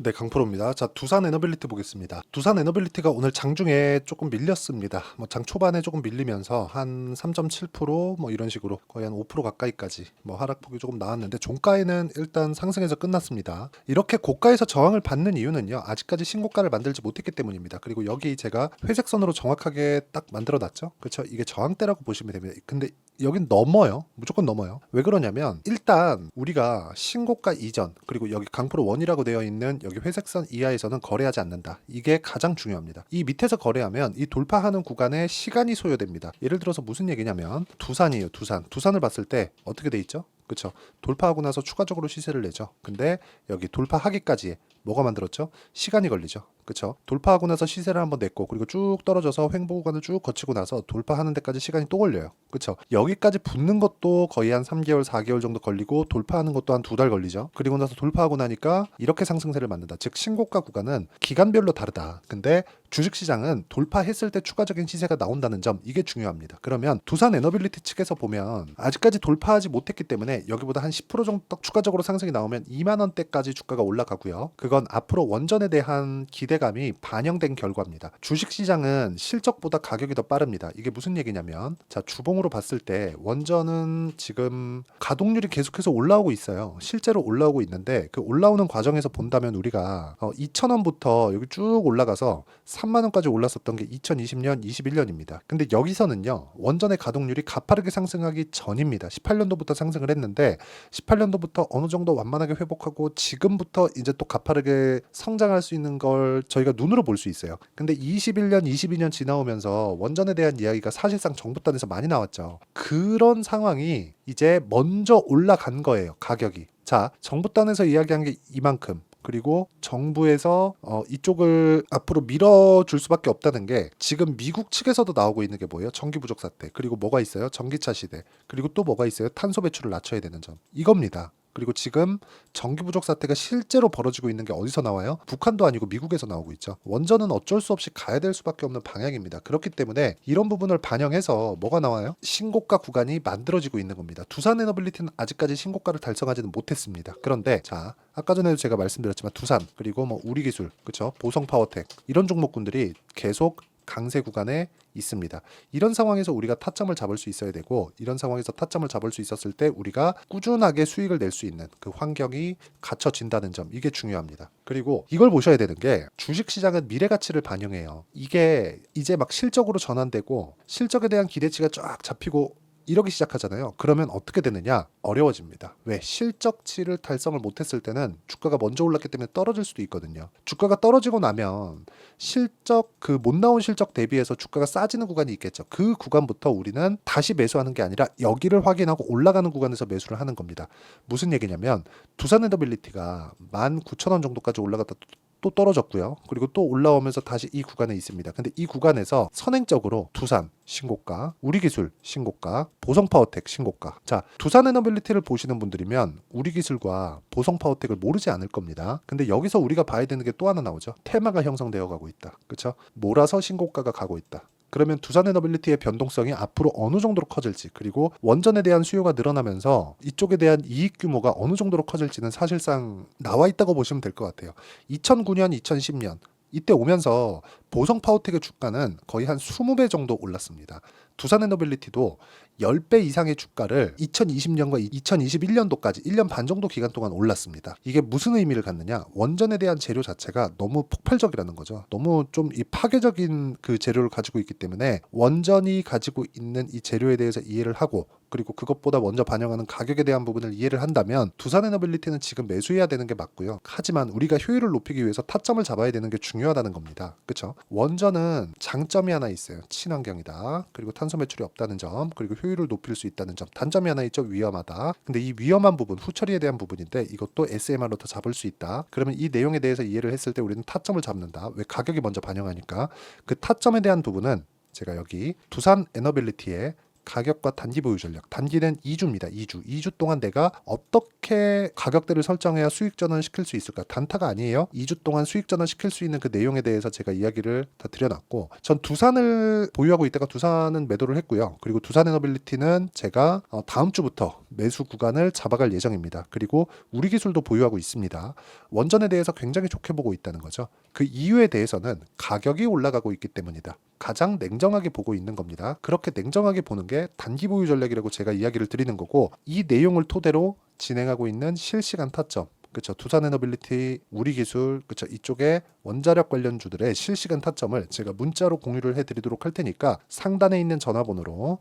네, 강프로입니다. 자, 두산 에너빌리티 보겠습니다. 두산 에너빌리티가 오늘 장중에 조금 밀렸습니다. 장 초반에 조금 밀리면서 한 3.7% 이런 식으로 거의 한 5% 가까이까지 하락폭이 조금 나왔는데 종가에는 일단 상승해서 끝났습니다. 이렇게 고가에서 저항을 받는 이유는요. 아직까지 신고가를 만들지 못했기 때문입니다. 그리고 여기 제가 회색선으로 정확하게 딱 만들어 놨죠. 그렇죠? 이게 저항대라고 보시면 됩니다. 근데 여긴 넘어요. 무조건 넘어요. 왜 그러냐면 일단 우리가 신고가 이전 그리고 여기 강프로 원이라고 되어 있는 여기 회색선 이하에서는 거래하지 않는다. 이게 가장 중요합니다. 이 밑에서 거래하면 이 돌파하는 구간에 시간이 소요됩니다. 예를 들어서 무슨 얘기냐면 두산이에요. 두산을 봤을 때 어떻게 돼 있죠? 그쵸? 돌파하고 나서 추가적으로 시세를 내죠. 근데 여기 돌파하기까지 뭐가 만들었죠? 시간이 걸리죠. 그쵸? 돌파하고 나서 시세를 한번 냈고 그리고 쭉 떨어져서 횡보 구간을 쭉 거치고 나서 돌파하는 데까지 시간이 또 걸려요. 그쵸? 여기까지 붙는 것도 거의 한 3개월, 4개월 정도 걸리고 돌파하는 것도 한 2달 걸리죠. 그리고 나서 돌파하고 나니까 이렇게 상승세를 만든다. 즉 신고가 구간은 기간별로 다르다. 근데 주식시장은 돌파했을 때 추가적인 시세가 나온다는 점, 이게 중요합니다. 그러면 두산 에너빌리티 측에서 보면 아직까지 돌파하지 못했기 때문에 여기보다 한 10% 정도 추가적으로 상승이 나오면 2만 원대까지 주가가 올라가고요. 그건 앞으로 원전에 대한 기대감이 반영된 결과입니다. 주식시장은 실적보다 가격이 더 빠릅니다. 이게 무슨 얘기냐면 자, 주봉으로 봤을 때 원전은 지금 가동률이 계속해서 올라오고 있어요. 실제로 올라오고 있는데 그 올라오는 과정에서 본다면 우리가 2,000원부터 여기 쭉 올라가서 3만 원까지 올랐었던 게 2020년, 21년입니다. 근데 여기서는요. 원전의 가동률이 가파르게 상승하기 전입니다. 18년도부터 상승을 했는데 18년도부터 어느 정도 완만하게 회복하고 지금부터 이제 또 가파르게 성장할 수 있는 걸 저희가 눈으로 볼 수 있어요. 근데 21년, 22년 지나오면서 원전에 대한 이야기가 사실상 정부 단에서 많이 나왔죠. 그런 상황이 이제 먼저 올라간 거예요. 가격이. 자, 정부 단에서 이야기한 게 이만큼. 그리고 정부에서 이쪽을 앞으로 밀어줄 수밖에 없다는 게 지금 미국 측에서도 나오고 있는 게 뭐예요? 전기 부족 사태. 그리고 뭐가 있어요? 전기차 시대. 그리고 또 뭐가 있어요? 탄소 배출을 낮춰야 되는 점. 이겁니다. 그리고 지금 전기 부족 사태가 실제로 벌어지고 있는 게 어디서 나와요? 북한도 아니고 미국에서 나오고 있죠. 원전은 어쩔 수 없이 가야 될 수밖에 없는 방향입니다. 그렇기 때문에 이런 부분을 반영해서 뭐가 나와요? 신고가 구간이 만들어지고 있는 겁니다. 두산 에너빌리티는 아직까지 신고가를 달성하지는 못했습니다. 그런데 자, 아까 전에도 제가 말씀드렸지만 두산 그리고 우리기술, 그쵸? 보성파워텍 이런 종목군들이 계속 강세 구간에 있습니다. 이런 상황에서 우리가 타점을 잡을 수 있어야 되고 이런 상황에서 타점을 잡을 수 있었을 때 우리가 꾸준하게 수익을 낼 수 있는 그 환경이 갖춰진다는 점, 이게 중요합니다. 그리고 이걸 보셔야 되는 게 주식시장은 미래 가치를 반영해요. 이게 이제 막 실적으로 전환되고 실적에 대한 기대치가 쫙 잡히고 이러기 시작하잖아요. 그러면 어떻게 되느냐? 어려워집니다. 왜? 실적치를 달성을 못했을 때는 주가가 먼저 올랐기 때문에 떨어질 수도 있거든요. 주가가 떨어지고 나면 실적, 그 못 나온 실적 대비해서 주가가 싸지는 구간이 있겠죠. 그 구간부터 우리는 다시 매수하는 게 아니라 여기를 확인하고 올라가는 구간에서 매수를 하는 겁니다. 무슨 얘기냐면 두산에너빌리티가 19,000원 정도까지 올라갔다 또 떨어졌고요. 그리고 또 올라오면서 다시 이 구간에 있습니다. 근데 이 구간에서 선행적으로 두산 신고가, 우리기술 신고가, 보성파워텍 신고가. 자, 두산에너빌리티를 보시는 분들이면 우리기술과 보성파워텍을 모르지 않을 겁니다. 근데 여기서 우리가 봐야 되는 게 또 하나 나오죠. 테마가 형성되어 가고 있다. 그렇죠? 몰아서 신고가가 가고 있다. 그러면 두산에너빌리티의 변동성이 앞으로 어느 정도로 커질지, 그리고 원전에 대한 수요가 늘어나면서 이쪽에 대한 이익 규모가 어느 정도로 커질지는 사실상 나와 있다고 보시면 될 것 같아요. 2009년, 2010년 이때 오면서 보성파워텍의 주가는 거의 한 20배 정도 올랐습니다. 두산에너빌리티도 10배 이상의 주가를 2020년과 2021년도까지 1년 반 정도 기간 동안 올랐습니다. 이게 무슨 의미를 갖느냐? 원전에 대한 재료 자체가 너무 폭발적이라는 거죠. 너무 좀 이 파괴적인 그 재료를 가지고 있기 때문에 원전이 가지고 있는 이 재료에 대해서 이해를 하고 그리고 그것보다 먼저 반영하는 가격에 대한 부분을 이해를 한다면 두산에너빌리티는 지금 매수해야 되는 게 맞고요. 하지만 우리가 효율을 높이기 위해서 타점을 잡아야 되는 게 중요하다는 겁니다. 그렇죠? 원전은 장점이 하나 있어요. 친환경이다. 그리고 탄소 매출이 없다는 점, 그리고 효율을 높일 수 있다는 점. 단점이 하나 있죠. 위험하다. 근데 이 위험한 부분, 후처리에 대한 부분인데 이것도 SMR로 더 잡을 수 있다. 그러면 이 내용에 대해서 이해를 했을 때 우리는 타점을 잡는다. 왜? 가격이 먼저 반영하니까. 그 타점에 대한 부분은 제가 여기 두산 에너빌리티의 가격과 단기 보유 전략. 단기는 2주입니다. 2주 동안 내가 어떻게 가격대를 설정해야 수익 전환을 시킬 수 있을까? 단타가 아니에요. 2주 동안 수익 전환 시킬 수 있는 그 내용에 대해서 제가 이야기를 다 드려놨고, 전 두산을 보유하고 있다가 두산은 매도를 했고요. 그리고 두산 에너빌리티는 제가 다음 주부터 매수 구간을 잡아갈 예정입니다. 그리고 우리 기술도 보유하고 있습니다. 원전에 대해서 굉장히 좋게 보고 있다는 거죠. 그 이유에 대해서는 가격이 올라가고 있기 때문이다. 가장 냉정하게 보고 있는 겁니다. 그렇게 냉정하게 보는 게 단기 보유 전략이라고 제가 이야기를 드리는 거고, 이 내용을 토대로 진행하고 있는 실시간 타점, 그렇죠. 두산 에너빌리티, 우리 기술, 그렇죠. 이쪽에 원자력 관련주들의 실시간 타점을 제가 문자로 공유를 해드리도록 할 테니까 상단에 있는 전화번호로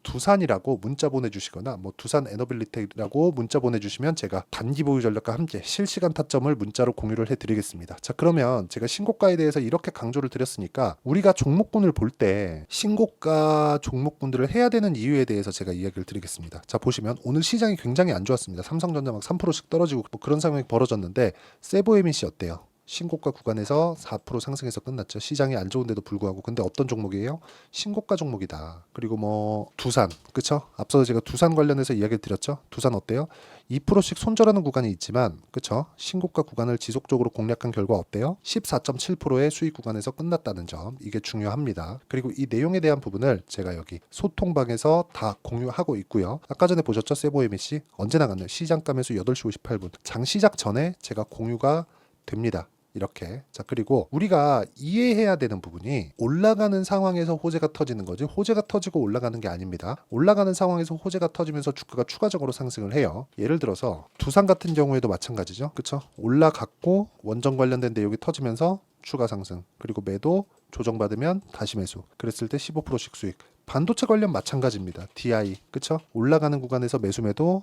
두산이라고 문자 보내주시거나 두산 에너빌리티라고 문자 보내주시면 제가 단기 보유 전략과 함께 실시간 타점을 문자로 공유를 해드리겠습니다. 자, 그러면 제가 신고가에 대해서 이렇게 강조를 드렸으니까 우리가 종목군을 볼 때 신고가 종목군들을 해야 되는 이유에 대해서 제가 이야기를 드리겠습니다. 자, 보시면 오늘 시장이 굉장히 안 좋았습니다. 삼성전자 막 3%씩 떨어지고 그런 상황이 벌어졌는데 세보에밋이 어때요? 신고가 구간에서 4% 상승해서 끝났죠. 시장이 안 좋은데도 불구하고. 근데 어떤 종목이에요? 신고가 종목이다. 그리고 두산, 그쵸? 앞서 제가 두산 관련해서 이야기를 드렸죠. 두산 어때요? 2%씩 손절하는 구간이 있지만, 그쵸? 신고가 구간을 지속적으로 공략한 결과 어때요? 14.7%의 수익 구간에서 끝났다는 점, 이게 중요합니다. 그리고 이 내용에 대한 부분을 제가 여기 소통방에서 다 공유하고 있고요. 아까 전에 보셨죠? 세보에밋이 언제 나갔나요? 시장가 매수 8시 58분. 장 시작 전에 제가 공유가 됩니다. 이렇게. 자, 그리고 우리가 이해해야 되는 부분이 올라가는 상황에서 호재가 터지는 거지, 호재가 터지고 올라가는 게 아닙니다. 올라가는 상황에서 호재가 터지면서 주가가 추가적으로 상승을 해요. 예를 들어서 두산 같은 경우에도 마찬가지죠. 그쵸? 올라갔고 원전 관련된 내용이 터지면서 추가 상승, 그리고 매도 조정받으면 다시 매수, 그랬을 때 15%씩 수익. 반도체 관련 마찬가지입니다. DI, 그쵸? 올라가는 구간에서 매수 매도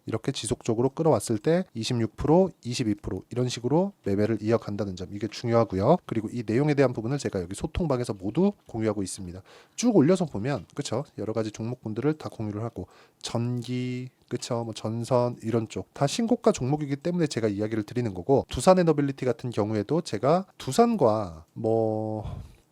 이렇게 지속적으로 끌어왔을 때 26%, 22% 이런 식으로 매매를 이어간다는 점, 이게 중요하고요. 그리고 이 내용에 대한 부분을 제가 여기 소통방에서 모두 공유하고 있습니다. 쭉 올려서 보면, 그쵸? 여러 가지 종목군들을 다 공유를 하고, 전기, 그쵸? 전선 이런 쪽 다 신고가 종목이기 때문에 제가 이야기를 드리는 거고, 두산 에너빌리티 같은 경우에도 제가 두산과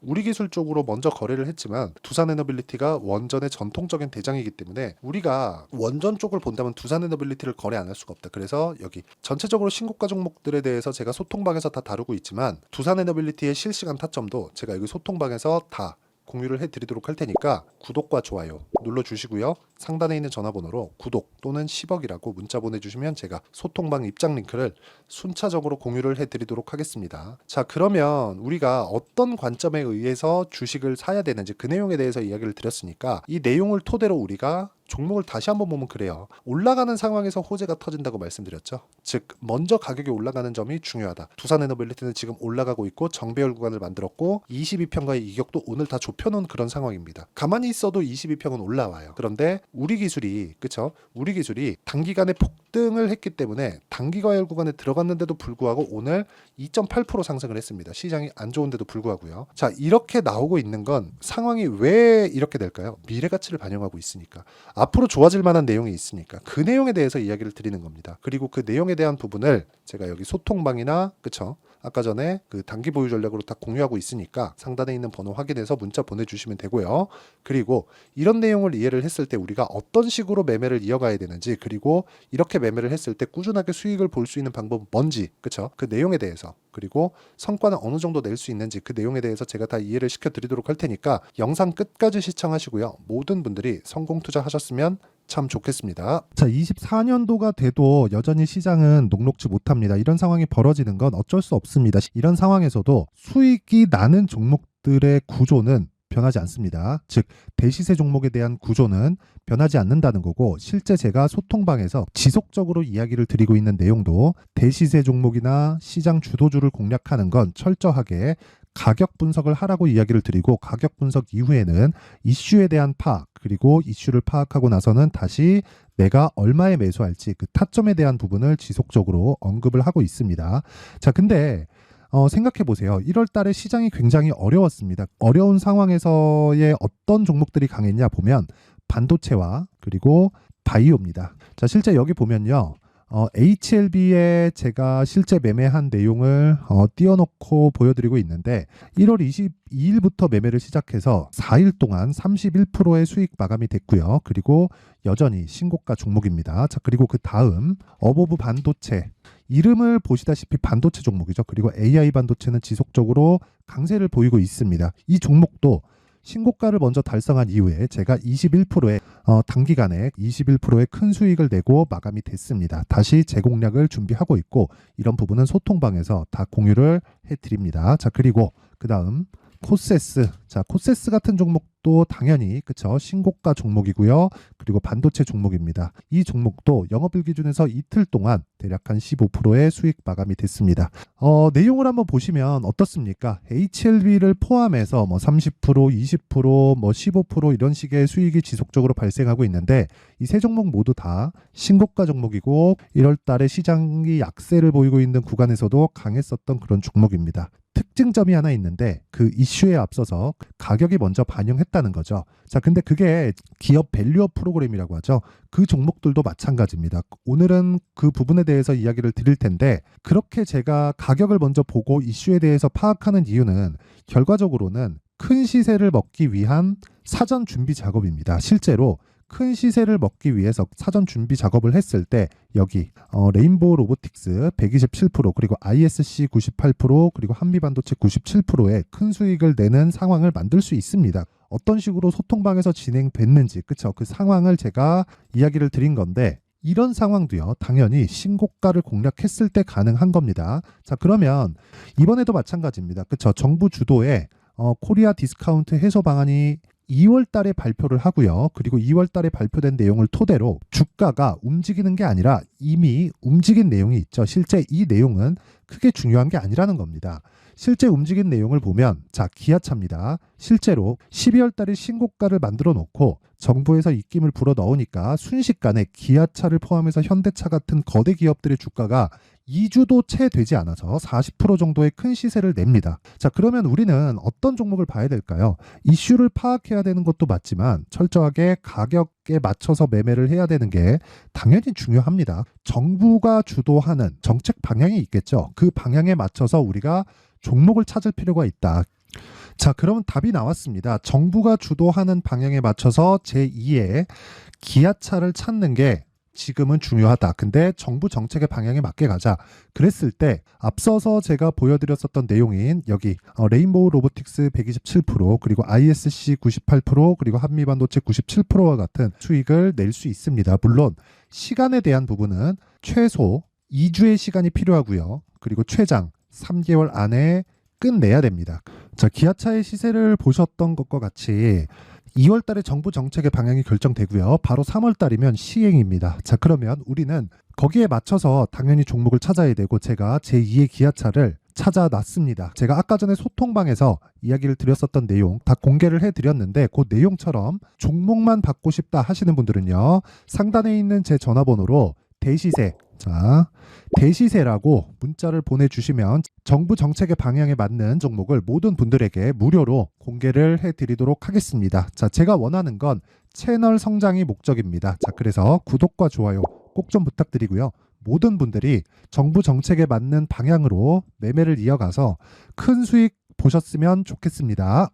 우리 기술 쪽으로 먼저 거래를 했지만 두산 에너빌리티가 원전의 전통적인 대장이기 때문에 우리가 원전 쪽을 본다면 두산 에너빌리티를 거래 안 할 수가 없다. 그래서 여기 전체적으로 신고가 종목들에 대해서 제가 소통방에서 다 다루고 있지만 두산 에너빌리티의 실시간 타점도 제가 여기 소통방에서 다 공유를 해드리도록 할 테니까 구독과 좋아요 눌러주시고요. 상단에 있는 전화번호로 구독 또는 10억이라고 문자 보내주시면 제가 소통방 입장 링크를 순차적으로 공유를 해드리도록 하겠습니다. 자, 그러면 우리가 어떤 관점에 의해서 주식을 사야 되는지 그 내용에 대해서 이야기를 드렸으니까 이 내용을 토대로 우리가 종목을 다시 한번 보면 그래요. 올라가는 상황에서 호재가 터진다고 말씀드렸죠. 즉 먼저 가격이 올라가는 점이 중요하다. 두산 에너빌리티는 지금 올라가고 있고 정배열 구간을 만들었고 22평가의 이격도 오늘 다 좁혀놓은 그런 상황입니다. 가만히 있어도 22평은 올라와요. 그런데 우리 기술이, 그쵸? 우리 기술이 단기간에 폭등을 했기 때문에 단기 과열 구간에 들어갔는데도 불구하고 오늘 2.8% 상승을 했습니다. 시장이 안 좋은데도 불구하고요. 자, 이렇게 나오고 있는 건 상황이 왜 이렇게 될까요? 미래 가치를 반영하고 있으니까. 앞으로 좋아질 만한 내용이 있으니까 그 내용에 대해서 이야기를 드리는 겁니다. 그리고 그 내용에 대한 부분을 제가 여기 소통방이나, 그쵸? 아까 전에 그 단기 보유 전략으로 다 공유하고 있으니까 상단에 있는 번호 확인해서 문자 보내주시면 되고요. 그리고 이런 내용을 이해를 했을 때 우리가 어떤 식으로 매매를 이어가야 되는지, 그리고 이렇게 매매를 했을 때 꾸준하게 수익을 볼 수 있는 방법은 뭔지, 그쵸? 그 내용에 대해서, 그리고 성과는 어느 정도 낼 수 있는지 그 내용에 대해서 제가 다 이해를 시켜드리도록 할 테니까 영상 끝까지 시청하시고요. 모든 분들이 성공 투자하셨으면 참 좋겠습니다. 자, 24년도가 돼도 여전히 시장은 녹록지 못합니다. 이런 상황이 벌어지는 건 어쩔 수 없습니다. 이런 상황에서도 수익이 나는 종목들의 구조는 변하지 않습니다. 즉 대시세 종목에 대한 구조는 변하지 않는다는 거고, 실제 제가 소통방에서 지속적으로 이야기를 드리고 있는 내용도 대시세 종목이나 시장 주도주를 공략하는 건 철저하게 가격 분석을 하라고 이야기를 드리고, 가격 분석 이후에는 이슈에 대한 파악, 그리고 이슈를 파악하고 나서는 다시 내가 얼마에 매수할지 그 타점에 대한 부분을 지속적으로 언급을 하고 있습니다. 자, 근데 생각해 보세요. 1월 달에 시장이 굉장히 어려웠습니다. 어려운 상황에서의 어떤 종목들이 강했냐 보면 반도체와 그리고 바이오입니다. 자, 실제 여기 보면요. HLB에 제가 실제 매매한 내용을 띄워놓고 보여드리고 있는데 1월 22일부터 매매를 시작해서 4일 동안 31%의 수익 마감이 됐고요. 그리고 여전히 신고가 종목입니다. 자, 그리고 그 다음 어보브 반도체, 이름을 보시다시피 반도체 종목이죠. 그리고 AI 반도체는 지속적으로 강세를 보이고 있습니다. 이 종목도 신고가를 먼저 달성한 이후에 제가 21%의 단기간에 21%의 큰 수익을 내고 마감이 됐습니다. 다시 재공략을 준비하고 있고 이런 부분은 소통방에서 다 공유를 해드립니다. 자, 그리고 그 다음 코세스. 자, 코세스 같은 종목도 당연히 그쵸, 신고가 종목이고요. 그리고 반도체 종목입니다. 이 종목도 영업일 기준에서 이틀 동안 대략 한 15%의 수익 마감이 됐습니다. 내용을 한번 보시면 어떻습니까? HLB를 포함해서 뭐 30%, 20%, 뭐 15% 이런 식의 수익이 지속적으로 발생하고 있는데 이 세 종목 모두 다 신고가 종목이고 1월 달에 시장이 약세를 보이고 있는 구간에서도 강했었던 그런 종목입니다. 특징점이 하나 있는데 그 이슈에 앞서서 가격이 먼저 반영했다는 거죠. 자, 근데 그게 기업 밸류업 프로그램이라고 하죠. 그 종목들도 마찬가지입니다. 오늘은 그 부분에 대해서 이야기를 드릴 텐데 그렇게 제가 가격을 먼저 보고 이슈에 대해서 파악하는 이유는 결과적으로는 큰 시세를 먹기 위한 사전 준비 작업입니다. 실제로 큰 시세를 먹기 위해서 사전 준비 작업을 했을 때 여기 레인보우 로보틱스 127% 그리고 ISC 98% 그리고 한미반도체 97%의 큰 수익을 내는 상황을 만들 수 있습니다. 어떤 식으로 소통방에서 진행됐는지 그쵸, 그 상황을 제가 이야기를 드린 건데 이런 상황도요 당연히 신고가를 공략했을 때 가능한 겁니다. 자, 그러면 이번에도 마찬가지입니다. 그쵸, 정부 주도의 코리아 디스카운트 해소 방안이 2월 달에 발표를 하고요. 그리고 2월 달에 발표된 내용을 토대로 주가가 움직이는 게 아니라 이미 움직인 내용이 있죠. 실제 이 내용은 크게 중요한 게 아니라는 겁니다. 실제 움직인 내용을 보면 자, 기아차입니다. 실제로 12월 달에 신고가를 만들어 놓고 정부에서 입김을 불어 넣으니까 순식간에 기아차를 포함해서 현대차 같은 거대 기업들의 주가가 2주도 채 되지 않아서 40% 정도의 큰 시세를 냅니다. 자, 그러면 우리는 어떤 종목을 봐야 될까요? 이슈를 파악해야 되는 것도 맞지만 철저하게 가격에 맞춰서 매매를 해야 되는 게 당연히 중요합니다. 정부가 주도하는 정책 방향이 있겠죠. 그 방향에 맞춰서 우리가 종목을 찾을 필요가 있다. 자, 그러면 답이 나왔습니다. 정부가 주도하는 방향에 맞춰서 제2의 기아차를 찾는 게 지금은 중요하다. 근데 정부 정책의 방향에 맞게 가자. 그랬을 때 앞서서 제가 보여드렸었던 내용인 여기 레인보우 로보틱스 127% 그리고 ISC 98% 그리고 한미반도체 97%와 같은 수익을 낼 수 있습니다. 물론 시간에 대한 부분은 최소 2주의 시간이 필요하고요. 그리고 최장 3개월 안에 끝내야 됩니다. 자, 기아차의 시세를 보셨던 것과 같이 2월 달에 정부 정책의 방향이 결정되고요. 바로 3월 달이면 시행입니다. 자, 그러면 우리는 거기에 맞춰서 당연히 종목을 찾아야 되고 제가 제2의 기아차를 찾아놨습니다. 제가 아까 전에 소통방에서 이야기를 드렸었던 내용 다 공개를 해드렸는데 그 내용처럼 종목만 받고 싶다 하시는 분들은요. 상단에 있는 제 전화번호로 대시세, 자, 대시세라고 문자를 보내주시면 정부 정책의 방향에 맞는 종목을 모든 분들에게 무료로 공개를 해드리도록 하겠습니다. 자, 제가 원하는 건 채널 성장이 목적입니다. 자, 그래서 구독과 좋아요 꼭 좀 부탁드리고요. 모든 분들이 정부 정책에 맞는 방향으로 매매를 이어가서 큰 수익 보셨으면 좋겠습니다.